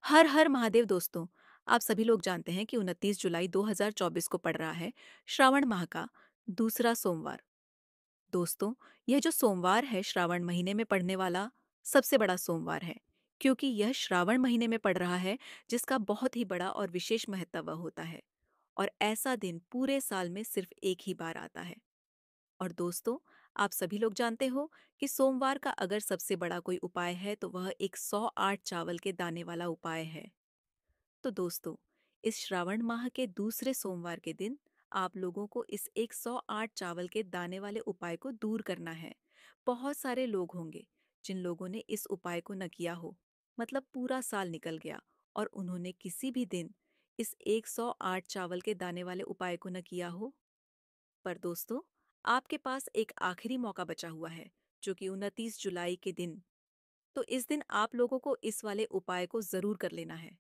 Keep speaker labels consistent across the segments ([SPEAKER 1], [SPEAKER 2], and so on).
[SPEAKER 1] हर हर महादेव दोस्तों। आप सभी लोग जानते हैं कि 29 जुलाई 2024 को पड़ रहा है श्रावण माह का दूसरा सोमवार। दोस्तों, यह जो सोमवार है श्रावण महीने में पड़ने वाला सबसे बड़ा सोमवार है, क्योंकि यह श्रावण महीने में पड़ रहा है, जिसका बहुत ही बड़ा और विशेष महत्व होता है। और ऐसा दिन पूरे साल में सिर्फ एक ही बार आता है। और दोस्तों, आप सभी लोग जानते हो कि सोमवार का अगर सबसे बड़ा कोई उपाय है तो वह एक 108 चावल के दाने वाला उपाय है। तो दोस्तों, इस श्रावण माह के दूसरे सोमवार के दिन आप लोगों को इस 108 चावल के दाने वाले उपाय को दूर करना है। बहुत सारे लोग होंगे जिन लोगों ने इस उपाय को न किया हो, मतलब पूरा साल निकल गया और उन्होंने किसी भी दिन इस 108 चावल के दाने वाले उपाय को न किया हो। पर दोस्तों, आपके पास एक आखिरी मौका बचा हुआ है, जो कि 29 जुलाई के दिन। तो इस दिन आप लोगों को इस वाले उपाय को जरूर कर लेना है।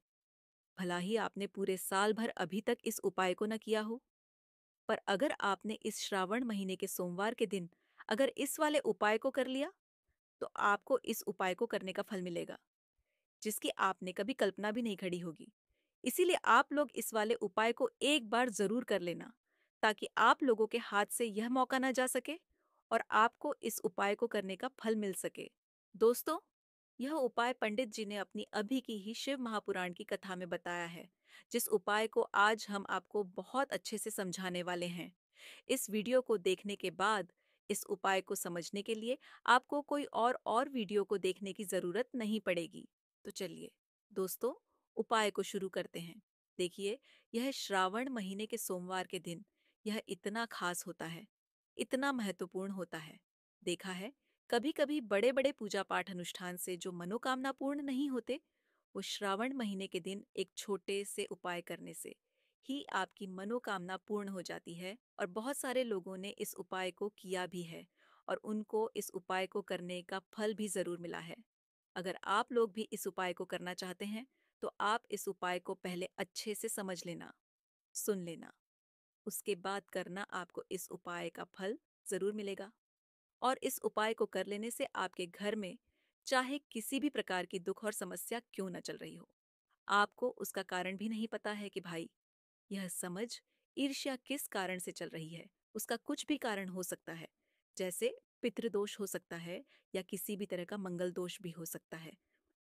[SPEAKER 1] भला ही आपने पूरे साल भर अभी तक इस उपाय को न किया हो, पर अगर आपने इस श्रावण महीने के सोमवार के दिन अगर इस वाले उपाय को कर लिया, तो आपको इस उपाय को करने का फल मिलेगा, जिसकी आपने कभी कल्पना भी नहीं खड़ी होगी। इसीलिए आप लोग इस वाले उपाय को एक बार जरूर कर लेना, ताकि आप लोगों के हाथ से यह मौका न जा सके और आपको इस उपाय को करने का फल मिल सके। दोस्तों, यह उपाय पंडित जी ने अपनी अभी की ही शिव महापुराण की कथा में बताया है, जिस उपाय को आज हम आपको बहुत अच्छे से समझाने वाले हैं। इस वीडियो को देखने के बाद इस उपाय को समझने के लिए आपको कोई और वीडियो को देखने की जरूरत नहीं पड़ेगी। तो चलिए दोस्तों, उपाय को शुरू करते हैं। देखिए, यह श्रावण महीने के सोमवार के दिन यह इतना खास होता है, इतना महत्वपूर्ण होता है। देखा है, कभी कभी बड़े बड़े पूजा पाठ अनुष्ठान से जो मनोकामना पूर्ण नहीं होते, वो श्रावण महीने के दिन एक छोटे से उपाय करने से ही आपकी मनोकामना पूर्ण हो जाती है। और बहुत सारे लोगों ने इस उपाय को किया भी है और उनको इस उपाय को करने का फल भी जरूर मिला है। अगर आप लोग भी इस उपाय को करना चाहते हैं, तो आप इस उपाय को पहले अच्छे से समझ लेना, सुन लेना, उसके बाद करना। आपको इस उपाय का फल जरूर मिलेगा। और इस उपाय को कर लेने से आपके घर में चाहे किसी भी प्रकार की दुख और समस्या क्यों न चल रही हो, आपको उसका कारण भी नहीं पता है कि भाई यह समझ ईर्ष्या किस कारण से चल रही है। उसका कुछ भी कारण हो सकता है, जैसे पितृदोष हो सकता है या किसी भी तरह का मंगल दोष भी हो सकता है।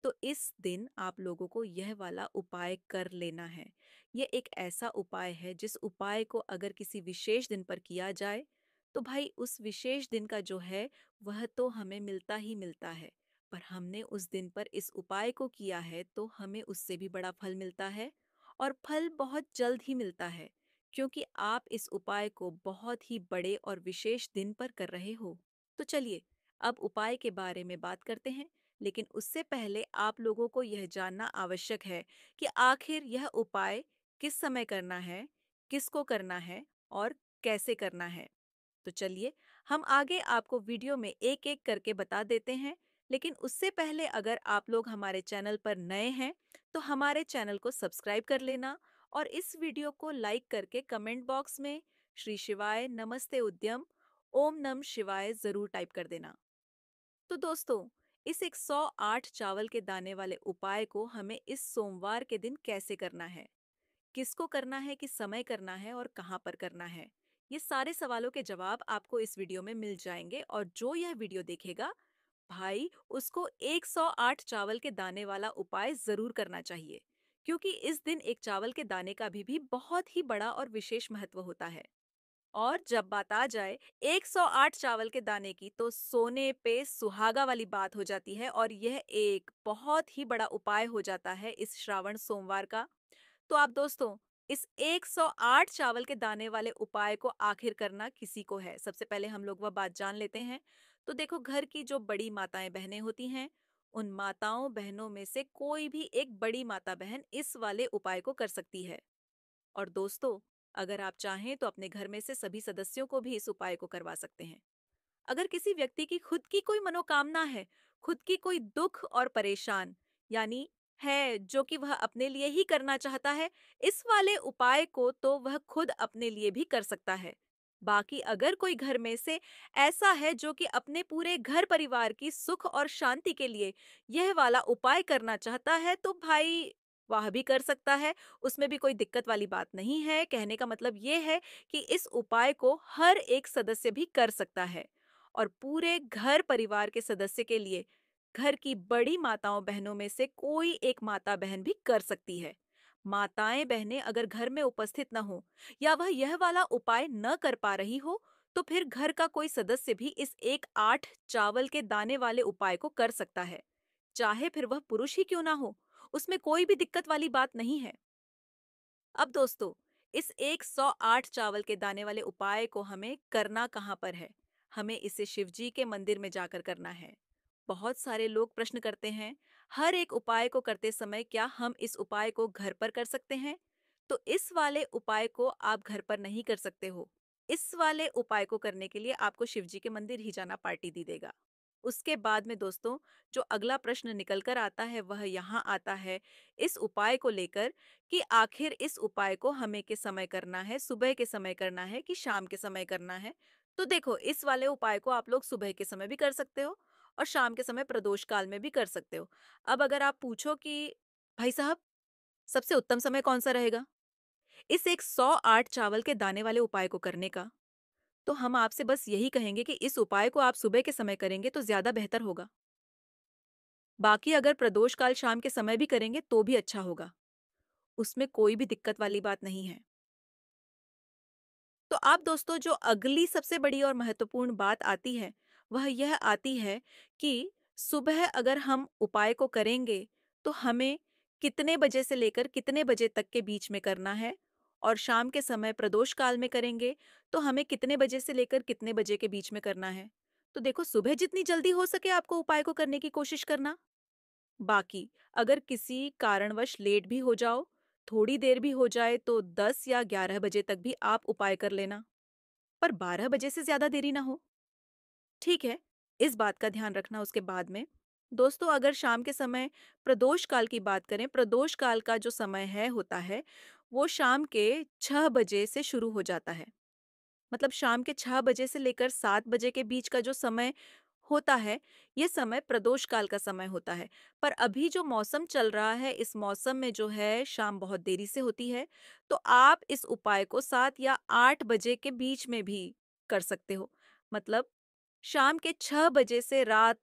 [SPEAKER 1] तो इस दिन आप लोगों को यह वाला उपाय कर लेना है। यह एक ऐसा उपाय है जिस उपाय को अगर किसी विशेष दिन पर किया जाए, तो भाई उस विशेष दिन का जो है वह तो हमें मिलता ही मिलता है। पर हमने उस दिन पर इस उपाय को किया है तो हमें उससे भी बड़ा फल मिलता है। और फल बहुत जल्द ही मिलता है, क्योंकि आप इस उपाय को बहुत ही बड़े और विशेष दिन पर कर रहे हो। तो चलिए, अब उपाय के बारे में बात करते हैं। लेकिन उससे पहले आप लोगों को यह जानना आवश्यक है कि आखिर यह उपाय किस समय करना है, किसको करना है और कैसे करना है। तो चलिए, हम आगे आपको वीडियो में एक एक करके बता देते हैं। लेकिन उससे पहले अगर आप लोग हमारे चैनल पर नए हैं, तो हमारे चैनल को सब्सक्राइब कर लेना और इस वीडियो को लाइक करके कमेंट बॉक्स में श्री शिवाय नमस्ते उद्यम ओम नम शिवाय जरूर टाइप कर देना। तो दोस्तों, इस 108 चावल के दाने वाले उपाय को हमें इस सोमवार के दिन कैसे करना है, किसको करना है, किस समय करना है और कहाँ पर करना है, ये सारे सवालों के जवाब आपको इस वीडियो में मिल जाएंगे। और जो यह वीडियो देखेगा भाई, उसको 108 चावल के दाने वाला उपाय जरूर करना चाहिए, क्योंकि इस दिन एक चावल के दाने का भी बहुत ही बड़ा और विशेष महत्व होता है। और जब बात आ जाए 108 चावल के दाने की, तो सोने पे सुहागा वाली बात हो जाती है और यह एक बहुत ही बड़ा उपाय हो जाता है इस श्रावण सोमवार का। तो आप दोस्तों, इस 108 चावल के दाने वाले उपाय को आखिर करना किसी को है, सबसे पहले हम लोग वह बात जान लेते हैं। तो देखो, घर की जो बड़ी माताएं बहनें होती हैं, उन माताओं बहनों में से कोई भी एक बड़ी माता बहन इस वाले उपाय को कर सकती है। और दोस्तों, अगर आप चाहें तो अपने घर में से सभी सदस्यों को भी इस उपाय को करवा सकते हैं। अगर किसी व्यक्ति की खुद की कोई मनोकामना है, खुद की कोई दुख और परेशान यानी है जो कि वह अपने लिए ही करना चाहता है, इस वाले उपाय को तो वह खुद अपने लिए भी कर सकता है। बाकी अगर कोई घर में से ऐसा है जो कि अपने पूरे घर परिवार की सुख और शांति के लिए यह वाला उपाय करना चाहता है, तो भाई वह भी कर सकता है, उसमें भी कोई दिक्कत वाली बात नहीं है। कहने का मतलब ये है कि इस उपाय को हर एक सदस्य भी कर सकता है और पूरे घर परिवार के सदस्य के लिए घर की बड़ी माताओं बहनों में से कोई एक माता बहन भी कर सकती है। माताएं बहनें अगर घर में उपस्थित न हो या वह यह वाला उपाय न कर पा रही हो, तो फिर घर का कोई सदस्य भी इस एक 8 चावल के दाने वाले उपाय को कर सकता है, चाहे फिर वह पुरुष ही क्यों ना हो। उसमें कोई भी दिक्कत वाली बात नहीं है। अब दोस्तों, इस 108 चावल के दाने वाले उपाय को हमें करना कहाँ पर है? हमें इसे शिव जी के मंदिर में जाकर करना है। बहुत सारे लोग प्रश्न करते हैं, हर एक उपाय को करते समय क्या हम इस उपाय को घर पर कर सकते हैं? तो इस वाले उपाय को आप घर पर नहीं कर सकते हो। इस वाले उपाय को करने के लिए आपको शिव जी के मंदिर ही जाना पार्टी दी देगा। उसके बाद में दोस्तों, जो अगला प्रश्न निकल कर आता है वह यहाँ आता है इस उपाय को लेकर कि आखिर इस उपाय को हमें के समय करना है, सुबह के समय करना है कि शाम के समय करना है। तो देखो, इस वाले उपाय को आप लोग सुबह के समय भी कर सकते हो और शाम के समय प्रदोष काल में भी कर सकते हो। अब अगर आप पूछो कि भाई साहब, सबसे उत्तम समय कौन सा रहेगा इस 108 चावल के दाने वाले उपाय को करने का, तो हम आपसे बस यही कहेंगे कि इस उपाय को आप सुबह के समय करेंगे तो ज्यादा बेहतर होगा। बाकी अगर प्रदोष काल शाम के समय भी करेंगे तो भी अच्छा होगा, उसमें कोई भी दिक्कत वाली बात नहीं है। तो आप दोस्तों, जो अगली सबसे बड़ी और महत्वपूर्ण बात आती है वह यह आती है कि सुबह अगर हम उपाय को करेंगे तो हमें कितने बजे से लेकर कितने बजे तक के बीच में करना है, और शाम के समय प्रदोष काल में करेंगे तो हमें कितने बजे से लेकर कितने बजे के बीच में करना है। तो देखो, सुबह जितनी जल्दी हो सके आपको उपाय को करने की कोशिश करना। बाकी अगर किसी कारणवश लेट भी हो जाओ, थोड़ी देर भी हो जाए, तो 10 या 11 बजे तक भी आप उपाय कर लेना, पर 12 बजे से ज्यादा देरी ना हो। ठीक है, इस बात का ध्यान रखना। उसके बाद में दोस्तों, अगर शाम के समय प्रदोष काल की बात करें, प्रदोष काल का जो समय है होता है वो शाम के 6 बजे से शुरू हो जाता है। मतलब शाम के 6 बजे से लेकर 7 बजे के बीच का जो समय होता है, ये समय प्रदोष काल का समय होता है। पर अभी जो मौसम चल रहा है, इस मौसम में जो है शाम बहुत देरी से होती है, तो आप इस उपाय को 7 या 8 बजे के बीच में भी कर सकते हो। मतलब शाम के 6 बजे से रात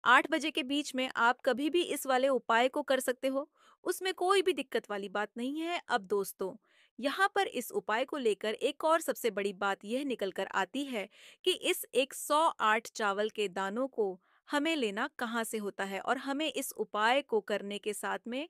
[SPEAKER 1] 8 बजे के बीच में आप कभी भी इस वाले उपाय को कर सकते हो, उसमें कोई भी दिक्कत वाली बात नहीं है। अब दोस्तों, यहाँ पर इस उपाय को लेकर एक और सबसे बड़ी बात यह निकल कर आती है कि इस 108 चावल के दानों को हमें लेना कहाँ से होता है, और हमें इस उपाय को करने के साथ में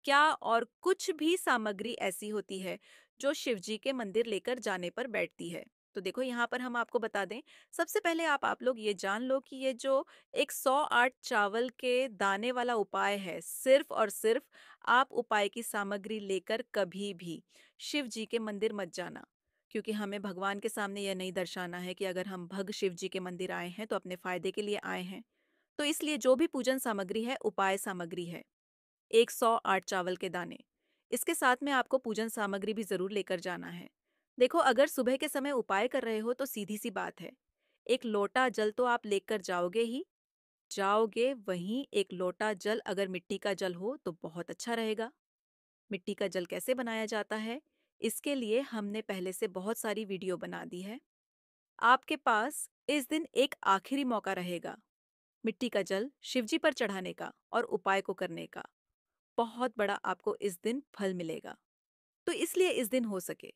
[SPEAKER 1] क्या और कुछ भी सामग्री ऐसी होती है जो शिव जी के मंदिर लेकर जाने पर बैठती है। तो देखो, यहाँ पर हम आपको बता दें, सबसे पहले आप लोग ये जान लो कि ये जो 108 चावल के दाने वाला उपाय है, सिर्फ और सिर्फ आप उपाय की सामग्री लेकर कभी भी शिव जी के मंदिर मत जाना, क्योंकि हमें भगवान के सामने यह नहीं दर्शाना है कि अगर हम भग शिव जी के मंदिर आए हैं तो अपने फायदे के लिए आए हैं। तो इसलिए जो भी पूजन सामग्री है उपाय सामग्री है, 108 चावल के दाने, इसके साथ में आपको पूजन सामग्री भी जरूर लेकर जाना है। देखो, अगर सुबह के समय उपाय कर रहे हो तो सीधी सी बात है, एक लोटा जल तो आप लेकर जाओगे ही जाओगे। वहीं एक लोटा जल अगर मिट्टी का जल हो तो बहुत अच्छा रहेगा। मिट्टी का जल कैसे बनाया जाता है, इसके लिए हमने पहले से बहुत सारी वीडियो बना दी है। आपके पास इस दिन एक आखिरी मौका रहेगा मिट्टी का जल शिवजी पर चढ़ाने का और उपाय को करने का। बहुत बड़ा आपको इस दिन फल मिलेगा। तो इसलिए इस दिन हो सके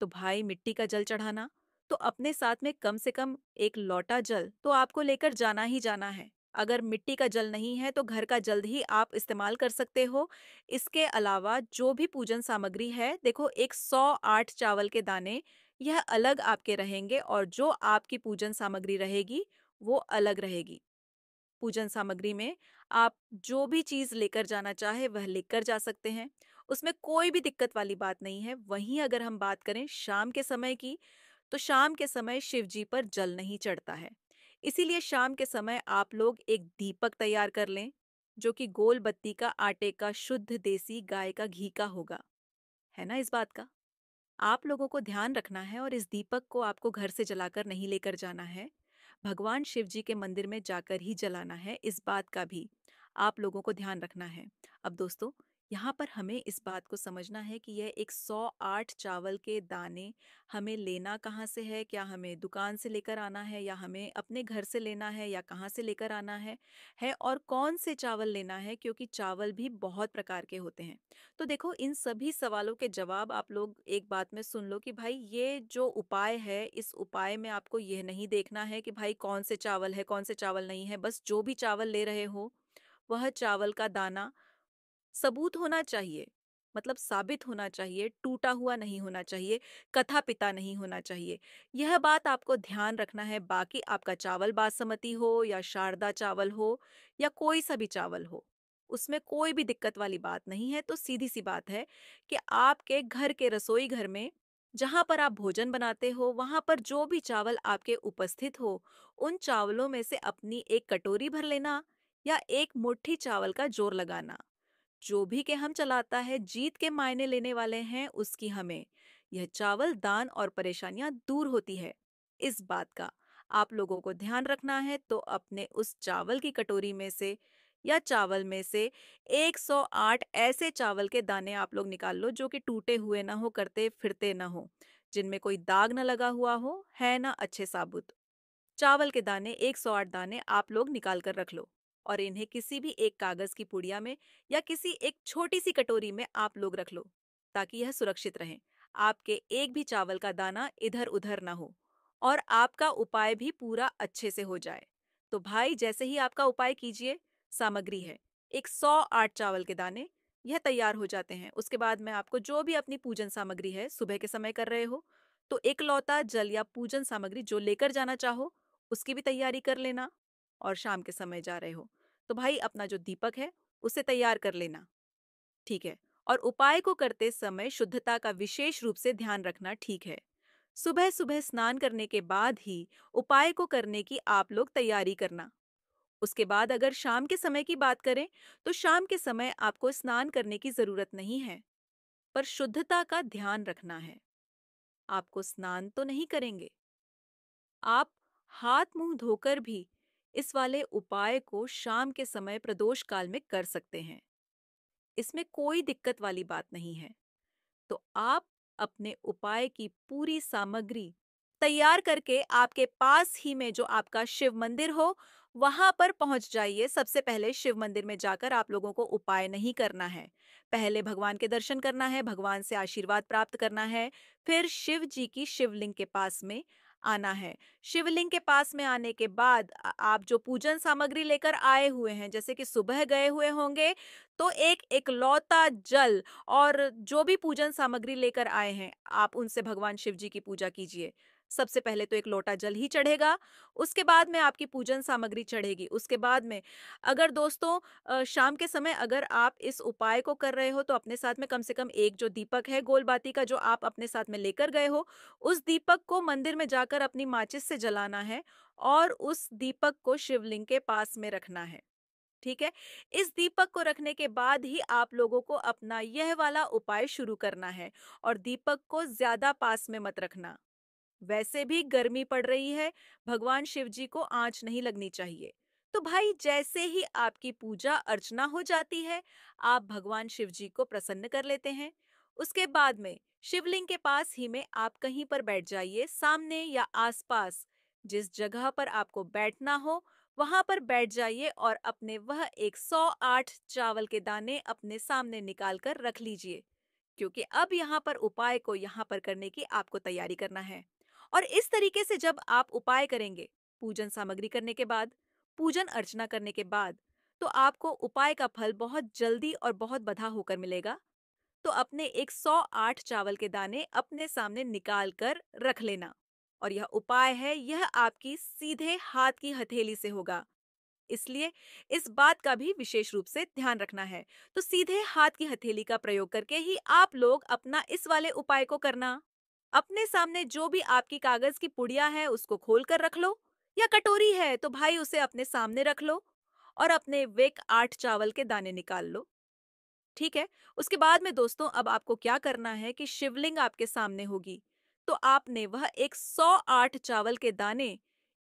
[SPEAKER 1] तो भाई, मिट्टी का जल चढ़ाना तो अपने साथ में कम से कम एक लोटा जल तो आपको लेकर जाना ही जाना है। अगर मिट्टी का जल नहीं है तो घर का जल ही आप इस्तेमाल कर सकते हो। इसके अलावा जो भी पूजन सामग्री है, देखो, 108 चावल के दाने यह अलग आपके रहेंगे और जो आपकी पूजन सामग्री रहेगी वो अलग रहेगी। पूजन सामग्री में आप जो भी चीज लेकर जाना चाहे वह लेकर जा सकते हैं, उसमें कोई भी दिक्कत वाली बात नहीं है। वहीं अगर हम बात करें शाम के समय की, तो शाम के समय शिव जी पर जल नहीं चढ़ता है। इसीलिए शाम के समय आप लोग एक दीपक तैयार कर लें, जो कि गोल बत्ती का, आटे का, शुद्ध देसी गाय का घी का होगा। है ना इस बात का? आप लोगों को ध्यान रखना है और इस दीपक को आपको घर से जलाकर नहीं लेकर जाना है, भगवान शिव जी के मंदिर में जाकर ही जलाना है। इस बात का भी आप लोगों को ध्यान रखना है। अब दोस्तों, यहाँ पर हमें इस बात को समझना है कि यह 108 चावल के दाने हमें लेना कहाँ से है, क्या हमें दुकान से लेकर आना है या हमें अपने घर से लेना है या कहाँ से लेकर आना है और कौन से चावल लेना है, क्योंकि चावल भी बहुत प्रकार के होते हैं। तो देखो, इन सभी सवालों के जवाब आप लोग एक बात में सुन लो कि भाई ये जो उपाय है, इस उपाय में आपको यह नहीं देखना है कि भाई कौन से चावल है, कौन से चावल नहीं है। बस जो भी चावल ले रहे हो, वह चावल का दाना सबूत होना चाहिए, मतलब साबित होना चाहिए, टूटा हुआ नहीं होना चाहिए, कथा-पिता नहीं होना चाहिए। यह बात आपको ध्यान रखना है। बाकी आपका चावल बासमती हो या शारदा चावल हो या कोई सा भी चावल हो, उसमें कोई भी दिक्कत वाली बात नहीं है। तो सीधी-सी बात है कि आपके घर के रसोई घर में जहाँ पर आप भोजन बनाते हो, वहाँ पर जो भी चावल आपके उपस्थित हो, उन चावलों में से अपनी एक कटोरी भर लेना या एक मुट्ठी चावल का जोर लगाना। जो भी के हम चलाता है, जीत के मायने लेने वाले हैं उसकी हमें यह चावल दान और परेशानियां दूर होती है। इस बात का आप लोगों को ध्यान रखना है। तो अपने उस चावल की कटोरी में से या चावल में से 108 ऐसे चावल के दाने आप लोग निकाल लो जो कि टूटे हुए ना हो, करते फिरते ना हो, जिनमें कोई दाग ना लगा हुआ हो, है ना, अच्छे साबुत चावल के दाने 108 दाने आप लोग निकाल कर रख लो। और इन्हें किसी भी एक कागज की पुड़िया में या किसी एक छोटी सी कटोरी में आप लोग रख लो, ताकि यह सुरक्षित रहे। आपके एक भी चावल का दाना इधर उधर ना हो और आपका उपाय भी पूरा अच्छे से हो जाए। तो भाई, जैसे ही आपका उपाय कीजिए, सामग्री है 108 चावल के दाने, यह तैयार हो जाते हैं। उसके बाद में आपको जो भी अपनी पूजन सामग्री है, सुबह के समय कर रहे हो तो एक लौता जल या पूजन सामग्री जो लेकर जाना चाहो, उसकी भी तैयारी कर लेना। और शाम के समय जा रहे हो तो भाई अपना जो दीपक है उसे तैयार कर लेना, ठीक है। और उपाय को करते समय शुद्धता का विशेष रूप से ध्यान रखना, ठीक है। सुबह सुबह स्नान करने के बाद ही उपाय को करने की आप लोग तैयारी करना। उसके बाद अगर शाम के समय की बात करें तो शाम के समय आपको स्नान करने की जरूरत नहीं है, पर शुद्धता का ध्यान रखना है। आपको स्नान तो नहीं करेंगे, आप हाथ मुंह धोकर भी इस वाले उपाय को शाम के समय प्रदोष काल में कर सकते हैं। इसमें कोई दिक्कत वाली बात नहीं है। तो आप अपने उपाय की पूरी सामग्री तैयार करके आपके पास ही में जो आपका शिव मंदिर हो, वहां पर पहुंच जाइए। सबसे पहले शिव मंदिर में जाकर आप लोगों को उपाय नहीं करना है, पहले भगवान के दर्शन करना है, भगवान से आशीर्वाद प्राप्त करना है। फिर शिव जी की शिवलिंग के पास में आना है। शिवलिंग के पास में आने के बाद आप जो पूजन सामग्री लेकर आए हुए हैं, जैसे कि सुबह गए हुए होंगे, तो एक इकलौता जल और जो भी पूजन सामग्री लेकर आए हैं, आप उनसे भगवान शिव जी की पूजा कीजिए। सबसे पहले तो एक लोटा जल ही चढ़ेगा, उसके बाद में आपकी पूजन सामग्री चढ़ेगी। उसके बाद में अगर दोस्तों शाम के समय अगर आप इस उपाय को कर रहे हो तो अपने साथ में कम से कम एक जो दीपक है गोल बाती का, जो आप अपने साथ में लेकर गए हो, उस दीपक को मंदिर में जाकर अपनी माचिस से जलाना है और उस दीपक को शिवलिंग के पास में रखना है, ठीक है। इस दीपक को रखने के बाद ही आप लोगों को अपना यह वाला उपाय शुरू करना है। और दीपक को ज्यादा पास में मत रखना, वैसे भी गर्मी पड़ रही है, भगवान शिव जी को आंच नहीं लगनी चाहिए। तो भाई, जैसे ही आपकी पूजा अर्चना हो जाती है, आप भगवान शिव जी को प्रसन्न कर लेते हैं। उसके बाद में शिवलिंग के पास ही में आप कहीं पर बैठ जाइए, सामने या आसपास जिस जगह पर आपको बैठना हो वहां पर बैठ जाइए और अपने वह 108 चावल के दाने अपने सामने निकाल कर रख लीजिए, क्योंकि अब यहाँ पर उपाय को यहाँ पर करने की आपको तैयारी करना है। और इस तरीके से जब आप उपाय करेंगे, पूजन सामग्री करने के बाद, पूजन अर्चना करने के बाद, तो आपको उपाय का फल बहुत जल्दी और बहुत बधा होकर मिलेगा। तो अपने 108 चावल के दाने अपने सामने निकाल कर रख लेना। और यह उपाय है, यह आपकी सीधे हाथ की हथेली से होगा, इसलिए इस बात का भी विशेष रूप से ध्यान रखना है। तो सीधे हाथ की हथेली का प्रयोग करके ही आप लोग अपना इस वाले उपाय को करना। अपने सामने जो भी आपकी कागज की पुड़िया है उसको खोल कर रख लो, या कटोरी है तो भाई उसे अपने सामने रख लो और अपने वेक 8 चावल के दाने निकाल लो, ठीक है। उसके बाद में दोस्तों, अब आपको क्या करना है कि शिवलिंग आपके सामने होगी, तो आपने वह 108 चावल के दाने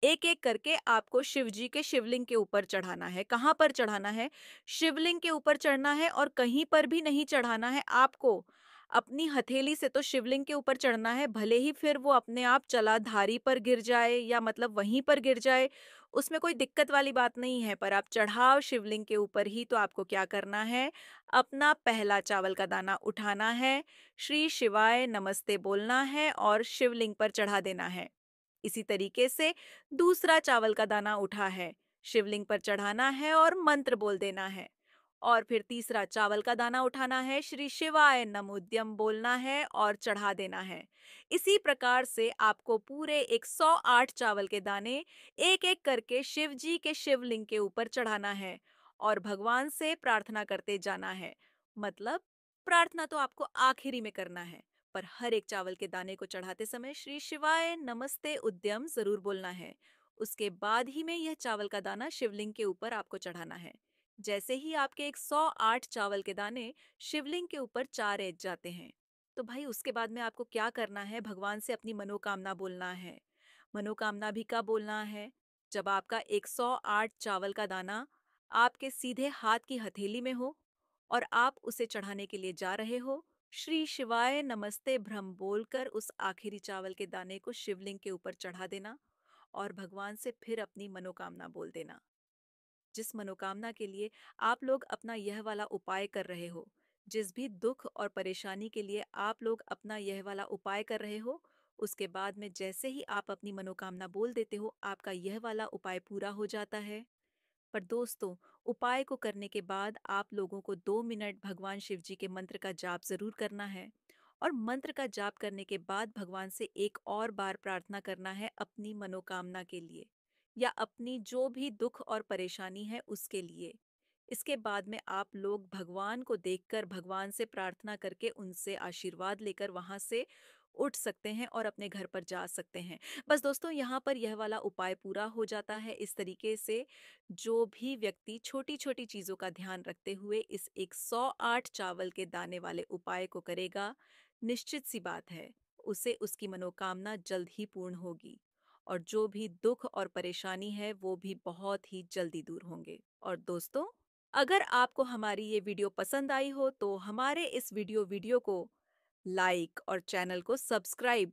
[SPEAKER 1] एक-एक करके आपको शिव जी के शिवलिंग के ऊपर चढ़ाना है। कहाँ पर चढ़ाना है? शिवलिंग के ऊपर चढ़ना है और कहीं पर भी नहीं चढ़ाना है आपको। अपनी हथेली से तो शिवलिंग के ऊपर चढ़ना है, भले ही फिर वो अपने आप जलाधारी पर गिर जाए या मतलब वहीं पर गिर जाए, उसमें कोई दिक्कत वाली बात नहीं है, पर आप चढ़ाओ शिवलिंग के ऊपर ही। तो आपको क्या करना है? अपना पहला चावल का दाना उठाना है, श्री शिवाय नमस्ते बोलना है और शिवलिंग पर चढ़ा देना है। इसी तरीके से दूसरा चावल का दाना उठा है, शिवलिंग पर चढ़ाना है और मंत्र बोल देना है। और फिर तीसरा चावल का दाना उठाना है, श्री शिवाय नमोद्यम बोलना है और चढ़ा देना है। इसी प्रकार से आपको पूरे 108 चावल के दाने एक एक करके शिव जी के शिवलिंग के ऊपर चढ़ाना है और भगवान से प्रार्थना करते जाना है। मतलब प्रार्थना तो आपको आखिरी में करना है, पर हर एक चावल के दाने को चढ़ाते समय श्री शिवाय नमस्ते उद्यम जरूर बोलना है। उसके बाद ही में यह चावल का दाना शिवलिंग के ऊपर आपको चढ़ाना है। जैसे ही आपके 108 चावल के दाने शिवलिंग के ऊपर चार जाते हैं, तो भाई उसके बाद में आपको क्या करना है? भगवान से अपनी मनोकामना बोलना है। मनोकामना भी कब बोलना है? जब आपका 108 चावल का दाना आपके सीधे हाथ की हथेली में हो और आप उसे चढ़ाने के लिए जा रहे हो। श्री शिवाय नमस्ते भ्रम बोलकर उस आखिरी चावल के दाने को शिवलिंग के ऊपर चढ़ा देना और भगवान से फिर अपनी मनोकामना बोल देना। जिस मनोकामना के लिए आप लोग अपना यह वाला उपाय कर रहे हो, जिस भी दुख और परेशानी के लिए आप लोग अपना यह वाला उपाय कर रहे हो, उसके बाद में जैसे ही आप अपनी मनोकामना बोल देते हो, आपका यह वाला उपाय पूरा हो जाता है। पर दोस्तों, उपाय को करने के बाद आप लोगों को 2 मिनट भगवान शिव जी के मंत्र का जाप जरूर करना है और मंत्र का जाप करने के बाद भगवान से एक और बार प्रार्थना करना है अपनी मनोकामना के लिए या अपनी जो भी दुख और परेशानी है उसके लिए। इसके बाद में आप लोग भगवान को देखकर भगवान से प्रार्थना करके उनसे आशीर्वाद लेकर वहां से उठ सकते हैं और अपने घर पर जा सकते हैं। बस दोस्तों, यहाँ पर यह वाला उपाय पूरा हो जाता है। इस तरीके से जो भी व्यक्ति छोटी-छोटी चीज़ों का ध्यान रखते हुए इस 108 चावल के दाने वाले उपाय को करेगा, निश्चित सी बात है, उसे उसकी मनोकामना जल्द ही पूर्ण होगी और जो भी दुख और परेशानी है, वो भी बहुत ही जल्दी दूर होंगे। और दोस्तों, अगर आपको हमारी ये वीडियो पसंद आई हो, तो हमारे इस वीडियो को लाइक और चैनल को सब्सक्राइब